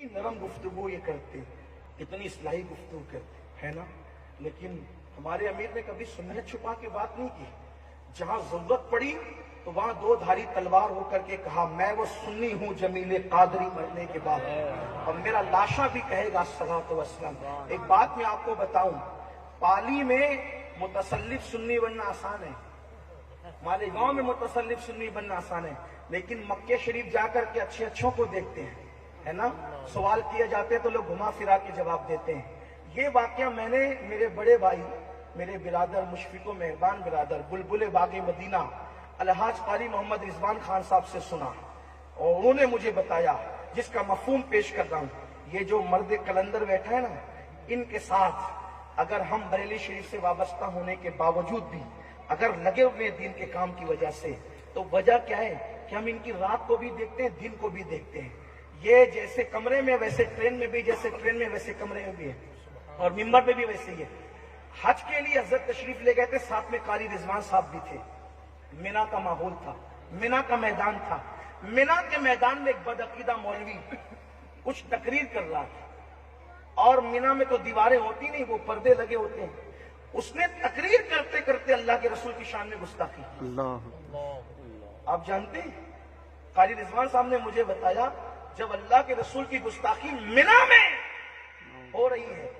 नरम गुफ्तगू ये करते, इतनी इस्लाही गुफ्तगू करते, है ना। लेकिन हमारे अमीर ने कभी सुन्नत छुपा के बात नहीं की। जहां जरूरत पड़ी तो वहां दो धारी तलवार होकर के कहा, मैं वो सुन्नी हूं जमीले कादरी मरने के बाद, और मेरा लाशा भी कहेगा सलातो वस्सलाम। एक बात मैं आपको बताऊं, पाली में मुतसल्लिफ सुन्नी बनना आसान है, हमारे गांव में मुतसल्लिफ सुन्नी बनना आसान है, लेकिन मक्के शरीफ जाकर के अच्छे अच्छों को देखते हैं, है ना। सवाल किए जाते हैं तो लोग घुमा फिरा के जवाब देते हैं। ये वाकया मैंने मेरे बड़े भाई, मेरे बिरादर मुशफिको मेहरबान बिरादर बुलबुल बागे मदीना अलहाज कारी मोहम्मद रिजवान खान साहब से सुना, और उन्होंने मुझे बताया, जिसका मफहूम पेश कर रहा हूं। ये जो मर्द कलंदर बैठा है ना, इनके साथ अगर हम बरेली शरीफ से वाबस्ता होने के बावजूद भी अगर लगे हुए दीन के काम की वजह से, तो वजह क्या है कि हम इनकी रात को भी देखते हैं, दिन को भी देखते हैं। ये जैसे कमरे में वैसे ट्रेन में भी, जैसे ट्रेन में वैसे कमरे में भी है, और मिंबर पे भी वैसे ही है। हज के लिए हजरत तशरीफ ले गए थे, साथ में कारी रिजवान साहब भी थे। मिना का माहौल था, मिना का मैदान था। मिना के मैदान में एक बदअकीदा मौलवी कुछ तकरीर कर रहा था, और मिना में तो दीवारें होती नहीं, वो पर्दे लगे होते हैं। उसने तकरीर करते करते अल्लाह के रसूल की शान में गुस्ताखी की। आप जानते हैं, कारी रिजवान साहब ने मुझे बताया, जब अल्लाह के रसूल की गुस्ताखी मिना में हो रही है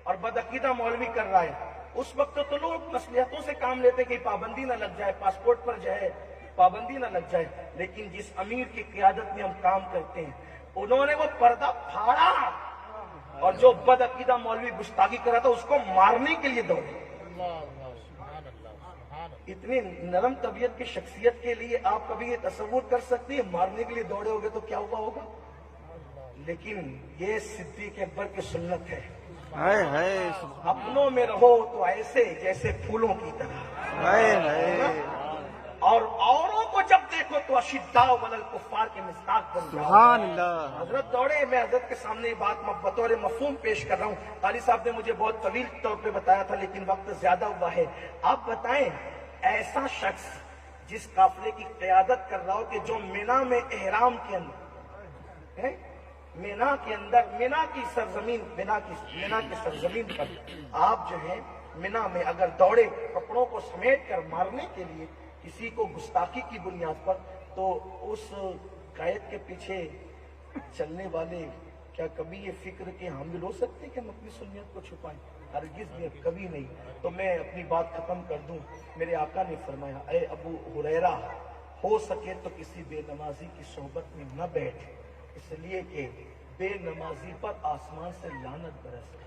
और बदअकीदा मौलवी कर रहा है, उस वक्त तो लोग मसलियतों से काम लेते कि पाबंदी ना लग जाए, पासपोर्ट पर जो है पाबंदी ना लग जाए। लेकिन जिस अमीर की क़ियादत में हम काम करते हैं, उन्होंने वो पर्दा फाड़ा, और जो बदअकीदा मौलवी गुस्ताखी कर रहा था उसको मारने के लिए दौड़े। इतनी नरम तबीयत की शख्सियत के लिए आप कभी ये तसव्वुर कर सकते हैं, मारने के लिए दौड़े होगे तो क्या हुआ होगा। लेकिन ये सिद्दीक़ अकबर की सुन्नत है, अपनों में रहो तो ऐसे जैसे फूलों की तरह, और औरों को जब देखो तो अशिद्दा वलल कुफ्फार के मिस्ताक बन जाओ। हजरत दौड़े, मैं हजरत के सामने बात बतौर मफहूम पेश कर रहा हूँ। कारी साहब ने मुझे बहुत तवील तौर पे बताया था, लेकिन वक्त ज्यादा हुआ है। आप बताएं, ऐसा शख्स जिस काफिले की क़यादत कर रहा हो कि जो मिना में एहराम के अंदर है, मिना के अंदर, मिना की सरजमीन, मिना की सरजमीन पर आप जो है मिना में अगर दौड़े कपड़ों को समेट कर मारने के लिए किसी को गुस्ताखी की बुनियाद पर, तो उस कायद के पीछे चलने वाले क्या कभी ये फिक्र के हामिल हो सकते कि हम अपनी सुन्नियत को छुपाएं? हरगिज़ भी, कभी नहीं। तो मैं अपनी बात खत्म कर दूं। मेरे आका ने फरमाया, ए अबू हुरैरा, हो सके तो किसी बेनमाजी की सोहबत में न बैठ, इसलिए कि बेनमाजी पर आसमान से लानत बरस।